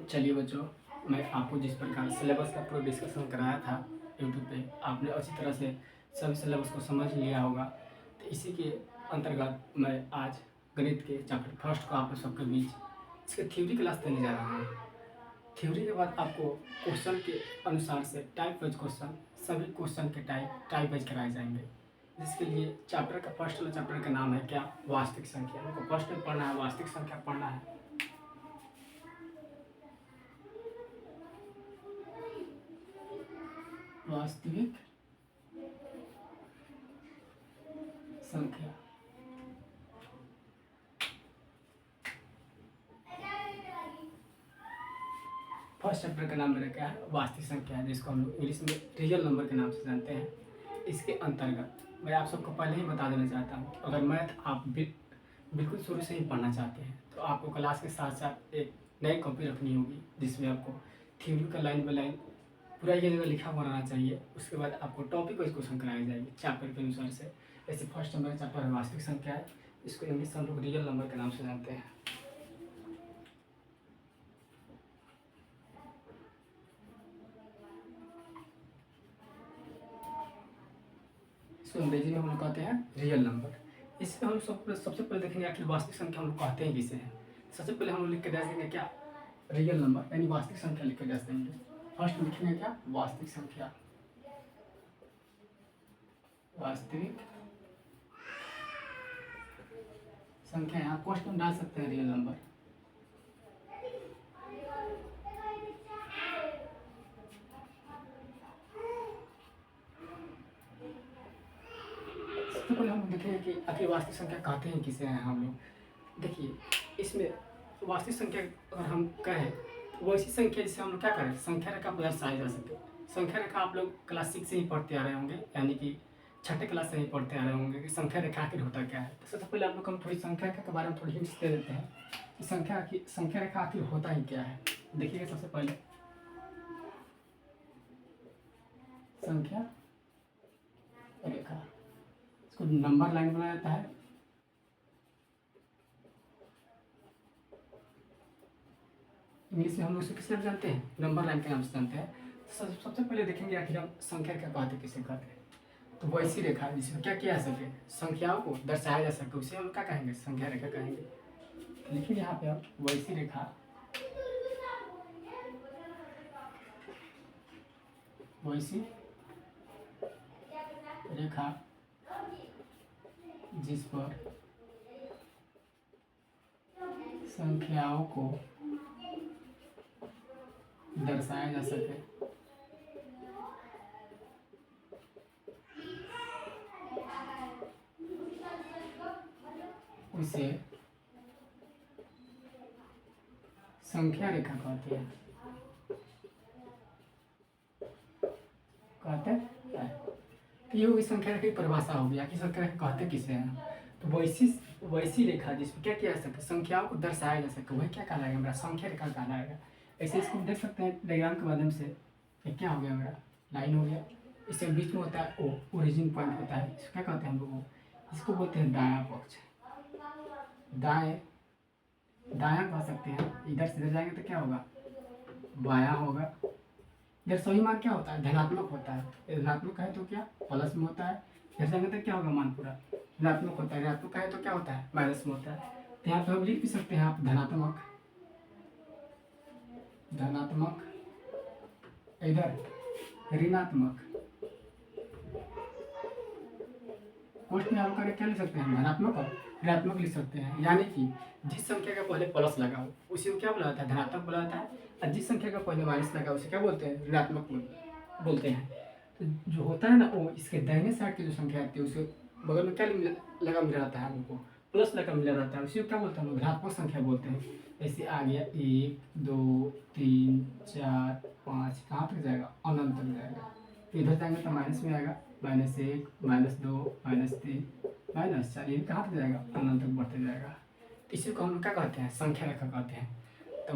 चलिए बच्चों, मैं आपको जिस प्रकार सिलेबस का पूरा डिस्कशन कराया था यूट्यूब पे, आपने अच्छी तरह से सभी सिलेबस को समझ लिया होगा। तो इसी के अंतर्गत मैं आज गणित के चैप्टर फर्स्ट को आप सबके बीच इसके थ्योरी क्लास देने जा रहा हूँ। थ्योरी के बाद आपको क्वेश्चन के अनुसार से टाइप वाइज क्वेश्चन, सभी क्वेश्चन के टाइप वाइज कराए जाएंगे। जिसके लिए चैप्टर का फर्स्ट वाला चैप्टर का नाम है क्या, वास्तविक संख्या। हमको फर्स्ट में पढ़ना है, वास्तविक संख्या पढ़ना है। वास्तविक संख्या फर्स्ट चैप्टर का नाम मेरा क्या है, वास्तविक संख्या, जिसको हम लोग इंग्लिश में रियल नंबर के नाम से जानते हैं। इसके अंतर्गत मैं आप सबको पहले ही बता देना चाहता हूँ, अगर मैथ आप बिल्कुल शुरू से ही पढ़ना चाहते हैं तो आपको क्लास के साथ साथ एक नई कॉपी रखनी होगी, जिसमें आपको थ्योरी का लाइन बाई लाइन पूरा ये जगह लिखा हुआ रहना चाहिए। उसके बाद आपको टॉपिक वाइज क्वेश्चन कराए जाएंगे चैप्टर के अनुसार से। जैसे फर्स्ट नंबर चैप्टर है वास्तविक संख्या है, इसको इंग्लिश में हम लोग रियल नंबर के नाम से जानते हैं। इसको अंग्रेजी में हम लोग कहते हैं रियल नंबर। इसमें हम सबसे पहले देखेंगे आखिर वास्तविक संख्या हम लोग कहते हैं किसे हैं। सबसे पहले हम लोग लिख के दे देंगे क्या, रियल नंबर यानी वास्तविक संख्या लिख के दे देंगे। फर्स्ट लिखेंगे क्या, वास्तविक संख्या। वास्तविक संख्या यहाँ क्वेश्चन डाल सकते हैं रियल नंबर। सबसे पहले हम देखेंगे कि आखिर वास्तविक संख्या कहते हैं किसे हैं हम लोग। देखिए इसमें वास्तविक संख्या अगर हम कहें तो वैसी संख्या जिसे हम लोग क्या करें, संख्या रेखा पर दर्शाया जा सके। संख्या रेखा आप लोग क्लास 6 से ही पढ़ते आ रहे होंगे, यानी कि छठे क्लास से ही पढ़ते आ रहे होंगे कि संख्या रेखा आखिर होता क्या है। तो सबसे पहले आप लोग हम थोड़ी संख्या के बारे में थोड़ी हिंट्स दे देते हैं कि संख्या रेखा आखिर होता ही क्या है। देखिएगा सबसे पहले संख्या रेखा, इसको नंबर लाइन बनाया जाता है। इंग्लिश में हम लोग इसे किस नाम से जानते हैं, नंबर लाइन के नाम से जानते हैं। सबसे पहले देखेंगे आखिर हम संख्या क्या कहते हैं, किसे कहते हैं। तो वैसी रेखा जिसमें क्या किया जा सके, संख्याओं को दर्शाया जा सके, उसे हम क्या कहेंगे, संख्या रेखा कहेंगे। लिखिए यहाँ पे आप वैसी रेखा, वैसी रेखा जिस पर संख्याओं को दर्शाया जा सके, उसे संख्या रेखा कहते हैं। तो ये होगी संख्या रेखा की परिभाषा होगी, आखिर संख्या रेखा कहते किसे हैं। तो वैसी रेखा जिसमें क्या किया जा सके, संख्याओं को दर्शाया जा सके, वही क्या कहलाएगा, मेरा संख्या रेखा कहलाएगा। ऐसे इसको देख सकते हैं डायग्राम के माध्यम से। ये क्या हो गया, मेरा लाइन हो गया, इसके बीच में होता है ओ, ओरिजिन पॉइंट होता है, इसको क्या कहते हैं हम लोग, इसको बोलते हैं दायां पक्ष। दायां कह सकते हैं। इधर से इधर जाएंगे तो क्या होगा, बायां होगा। इधर सही मान क्या होता है, धनात्मक होता है। धनात्मक है तो क्या प्लस में होता है, इधर जाएंगे तो क्या होगा, मान पूरा ऋणात्मक होता है। ऋणात्मक है तो क्या होता है, माइनस में होता है। तो यहाँ पे हम लिख भी सकते हैं आप धनात्मक, इधर ऋणात्मक। पोस्ट में आप करके क्या लिख सकते हैं, धनात्मक और ऋणात्मक लिख सकते हैं। यानी कि जिस संख्या का पहले प्लस लगा हो उसी को क्या बोला जाता है, धनात्मक बोला जाता है। और जिस संख्या का पहले माइनस लगा उसे क्या बोलते हैं, ऋणात्मक बोलते हैं। तो जो होता है ना, वो इसके दाहिने साइड की जो संख्या आती है उसके बगल में क्या लगा मिला रहता है, हमको प्लस लगा मिला रहता है, उसी को क्या बोलते हैं, हम धनात्मक संख्या बोलते हैं। ऐसे आ गया 1 2 3 4 5, कहाँ तक जाएगा, अनंत तक जाएगा। तो इधर जाएंगे तो माइनस में आएगा, -1 -2 -3 -4, ये कहाँ तक जाएगा, अनंत तक बढ़ते जाएगा। इसी को हम क्या कहते हैं, संख्या रेखा कहते हैं। तो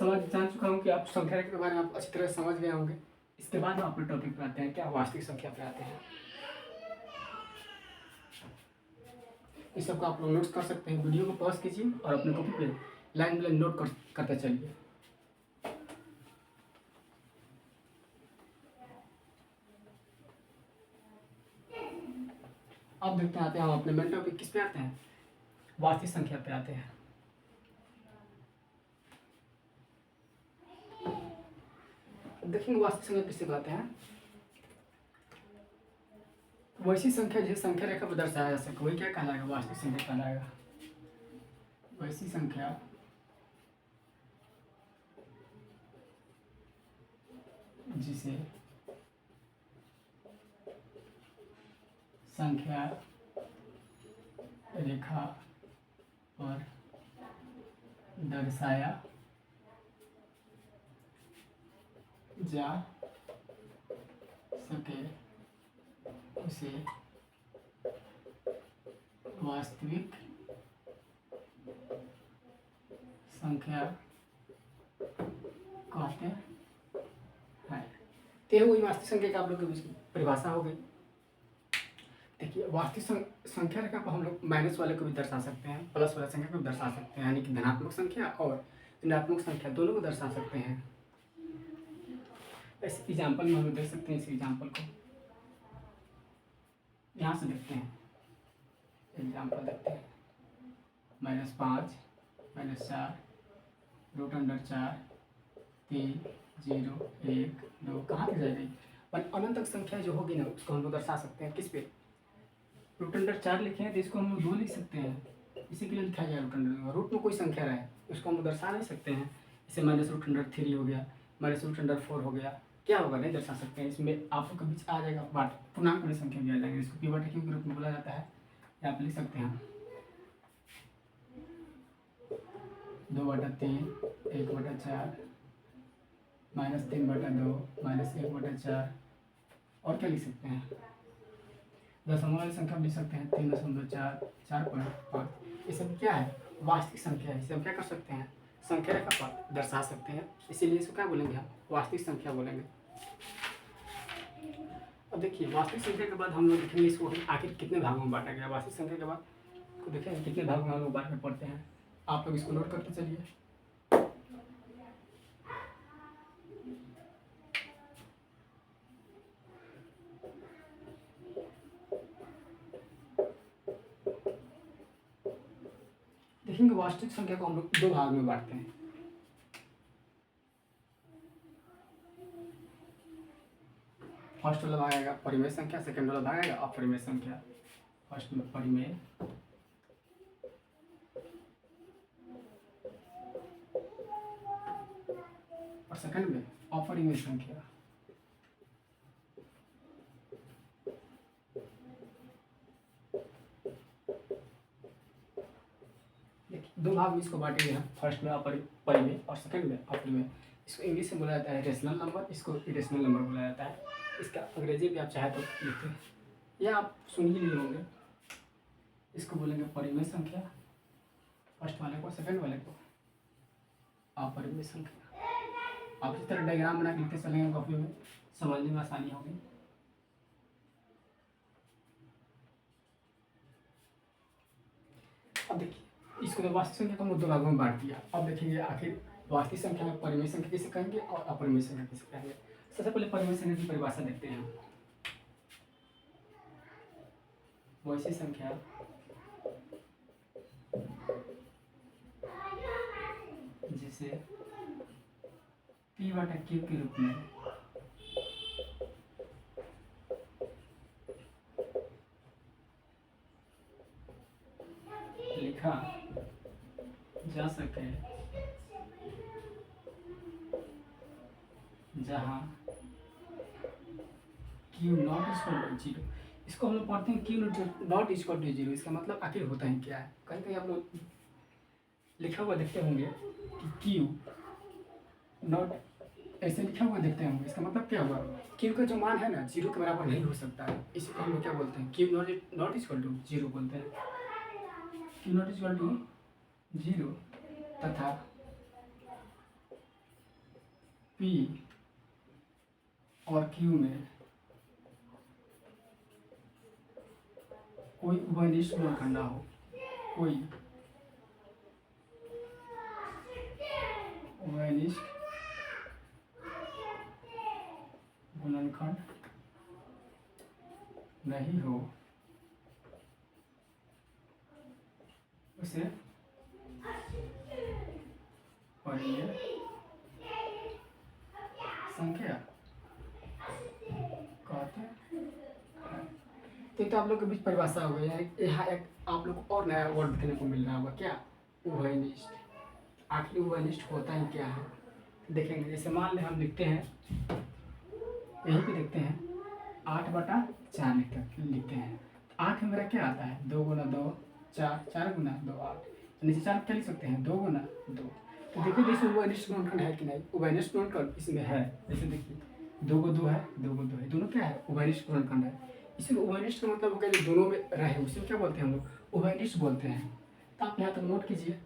मैं जान चुका हूँ कि आप संख्या रेखा के बारे में आप अच्छी तरह समझ गए होंगे। इसके बाद हम अपने टॉपिक पर आते हैं, क्या वास्तविक संख्या पर आते हैं। इस सबको आप लोग नोट्स कर सकते हैं। वीडियो को पॉज कीजिए और अपने कॉपी पे लाइन बाई लाइन नोट करते चलिए। अब देखते हैं, आते हैं हम अपने मेन टॉपिक किस पे आते हैं, वास्तविक संख्या पे आते हैं। देखेंगे वास्तविक संख्या किससे कहते हैं, वैसी संख्या जिसे संख्या रेखा पर दर्शाया जा सके वही क्या कहलाएगा, वास्तविक संख्या कहलाएगा। वैसी संख्या जिसे संख्या रेखा पर दर्शाया जा सके उसे वास्तविक संख्या कहते हैं। तो वही वास्तविक संख्या का आप लोग के बीच परिभाषा हो गई। देखिए वास्तविक संख्या रेखा को हम लोग माइनस वाले को भी दर्शा सकते हैं, प्लस वाले संख्या को भी दर्शा सकते हैं, यानी कि धनात्मक संख्या और ऋणात्मक संख्या दोनों को दर्शा सकते हैं। इस एग्जाम्पल में हम लोग देख सकते हैं, इस एग्जाम्पल को यहाँ से देखते हैं, एग्जाम्पल देखते हैं, -5 -4 √4 3 0 1 2 कहाँ तक जाएगी, पर अनंत तक संख्या जो होगी ना उसको हम लोग दर्शा सकते हैं किस पे, √4 लिखे हैं तो इसको हम लोग 2 लिख सकते हैं, इसी के लिए लिखा गया √, रूट में कोई संख्या रहे उसको हम लोग दर्शा नहीं सकते हैं। इसे -√3 हो गया, -√4 हो गया, क्या होगा नहीं दर्शा सकते हैं। इसमें आप लोग के बीच आ जाएगा वाट पूर्णांक वाली संख्या भी आ जाएगी, इसको पी/क्यू के रूप में बोला जाता है, यहाँ आप लिख सकते हैं 2/3 1/4 -3/2 -1/4 और क्या लिख सकते हैं, दशमलव वाली संख्या लिख सकते हैं 3.4 4.5। ये सब क्या है, वास्तविक संख्या है, इसे हम क्या कर सकते हैं, संख्या रेखा पर दर्शा सकते हैं, इसीलिए इसको क्या बोलेंगे हम, वास्तविक संख्या बोलेंगे। अब देखिए वास्तविक संख्या के बाद हम लोग देखेंगे इसको आखिर कितने भागों में बांटा गया, वास्तविक संख्या के बाद को देखें कितने भागों में हम लोग बांट में पढ़ते हैं, आप लोग इसको नोट करते चलिए। देखेंगे वास्तविक संख्या को हम लोग 2 भाग में बांटते हैं। फर्स्ट वाला भाग आएगा परिमेय संख्या, सेकंड वाला भाग आएगा अपरिमेय संख्या। फर्स्ट में परिमेय और सेकंड में अपरिमेय संख्या। दो भाग में इसको बांटेंगे हम, फर्स्ट में परिमेय और सेकंड में अपरिमेय। इसको इंग्लिश में बोला जाता है रेशनल नंबर, इसको इरेशनल नंबर बोला जाता है। इसका अंग्रेजी भी आप चाहे तो लिखते हैं या आप सुन ही लिए होंगे। इसको बोलेंगे परिमेय संख्या फर्स्ट वाले को, सेकंड वाले को अपरिमेय संख्या। आप इस तरह डायग्राम बना के लिखते चलेंगे कॉपी में, समझने में आसानी होगी। अब देखिए इसको तो वास्तविक संख्या को हम 2 भागों में बांट दिया। अब देखेंगे आखिर वास्तविक संख्या में परिमेय संख्या किसे कहेंगे और अपरिमेय संख्या किसे कहेंगे। सबसे पहले परिमेय संख्या की परिभाषा देखते हैं। वैसी संख्या जिसे p/q के रूप में लिखा जा सके, जहाँ q नॉट इक्वल टू 0। इसको हम लोग पढ़ते हैं q नॉट इक्वल टू 0। इसका मतलब आखिर होता है क्या है, कहीं कहीं आप लोग लिखा हुआ देखते होंगे कि q नॉट ऐसे लिखा हुआ देखते होंगे। इसका मतलब क्या हुआ, q का जो मान है ना 0 के बराबर नहीं हो सकता है, इसको हम लोग क्या बोलते हैं, q नॉट इक्वल टू 0 बोलते हैं। q नॉट इक्वल टू 0 तथा p और q में कोई उभयनिष्ठ गुणनखंड ना हो, कोई उभयनिष्ठ गुणनखंड नहीं हो, उसे परिमेय संख्या कहते हैं। तो आप लोग के बीच परिभाषा हो गई है। यहाँ एक आप लोग को और नया वर्ड देखने को मिल रहा होगा, क्या? उभयनिष्ठ। आखिर उभयनिष्ठ होता ही क्या है देखेंगे। जैसे मान लें हम लिखते हैं, यहीं पे देखते हैं 8/4 लिखते हैं। 8 में मेरा क्या आता है? 2 गुना 2 4, 4 गुना 2 8। नीचे 4 क्या लिख सकते हैं? 2 गुना 2। तो देखिए जैसे उभयनिष्ठ गुणनखंड है कि नहीं? उभयनिष्ठ गुणनखंड इसमें है। जैसे देखिए 2 को 2 है, 2 को 2 है, दोनों क्या है? उभयनिष्ठ गुणनखंड है। इसमें उभयनिष्ठ का मतलब होगा जो दोनों में रहे उसे क्या बोलते हैं हम लोग? उभयनिष्ठ बोलते हैं। तो आप यहाँ तक नोट कीजिए।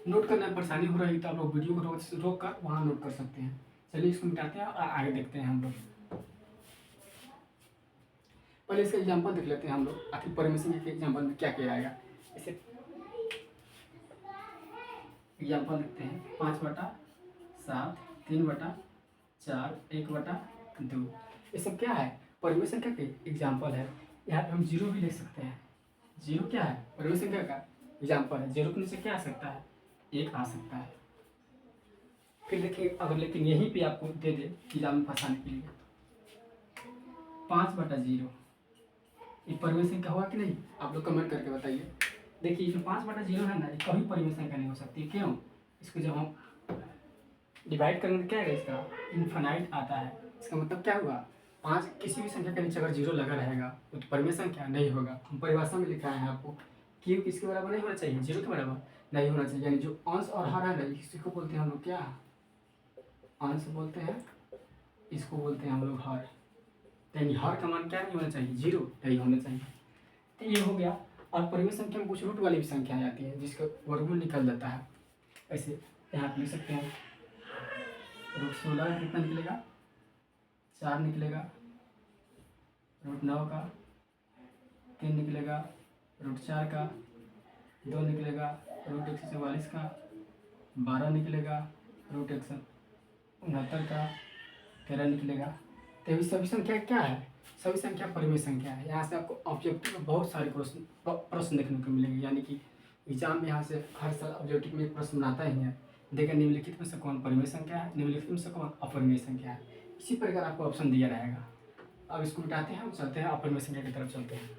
नोट करने में परेशानी हो रही तो आप लोग वीडियो को रोक कर वहाँ नोट कर सकते हैं। चलिए इसको मिटाते हैं और आगे देखते हैं हम लोग। पहले इसका एग्जाम्पल देख लेते हैं हम लोग, आखिर परमेशन के एग्जाम्पल में क्या किया जाएगा। इसे एग्जाम्पल देखते हैं 5/7, 3/4, 1/2। ये सब क्या है? परमेशन का एग्जाम्पल है। यहाँ पे हम जीरो भी लिख सकते हैं। जीरो क्या है? परमेशन का एग्जाम्पल है। जीरो के नीचे क्या आ सकता है? 1 आ सकता है। फिर देखिए अगर लेकिन यहीं पे आपको दे दे एग्जाम में फंसाने के लिए 5/0, ये परमेशन का हुआ कि नहीं? आप लोग कमेंट करके बताइए। देखिए जो 5/0 है ना, ये कभी परमेशन का नहीं हो सकती। क्यों? इसको जब हम डिवाइड करेंगे तो क्या है? इसका इनफाइनाइट आता है। इसका मतलब क्या हुआ? 5 किसी भी संख्या के नीचे अगर जीरो लगा रहेगा वो तो परमेशन क्या नहीं होगा। हम परिभाषा में लिखा है आपको क्यों किसके बराबर नहीं होना चाहिए? जीरो के बराबर नहीं होना चाहिए। यानी जो अंश और हर है ना, इसी को बोलते हैं हम लोग क्या? अंश बोलते हैं, इसको बोलते हैं हम लोग हर। यानी हर का मान क्या नहीं होना चाहिए? जीरो नहीं होना चाहिए। तो ये हो गया। और परिमेय संख्या में कुछ रूट वाली भी संख्या आती है जिसका वर्गमूल निकल जाता है। ऐसे यहाँ पे लिख सकते हैं √16 का कितना निकलेगा? 4 निकलेगा। √9 का 3 निकलेगा। √4 का 2 निकलेगा। √144 का 12 निकलेगा। √169 का 13 निकलेगा। तो ये सभी संख्या क्या है? सभी संख्या परिमेय संख्या है। यहाँ से आपको ऑब्जेक्टिव में बहुत सारे प्रश्न देखने को मिलेंगे। यानी कि एग्जाम में यहाँ से हर साल ऑब्जेक्टिव में एक प्रश्न बनाता ही है। देखा निम्नलिखित में से कौन परिमेय संख्या है, निम्नलिखित में से कौन अपरिमेय संख्या है। इसी प्रकार आपको ऑप्शन दिया रहेगा। अब इसको मिटाते हैं, चलते हैं अपरिमेय संख्या की तरफ चलते हैं।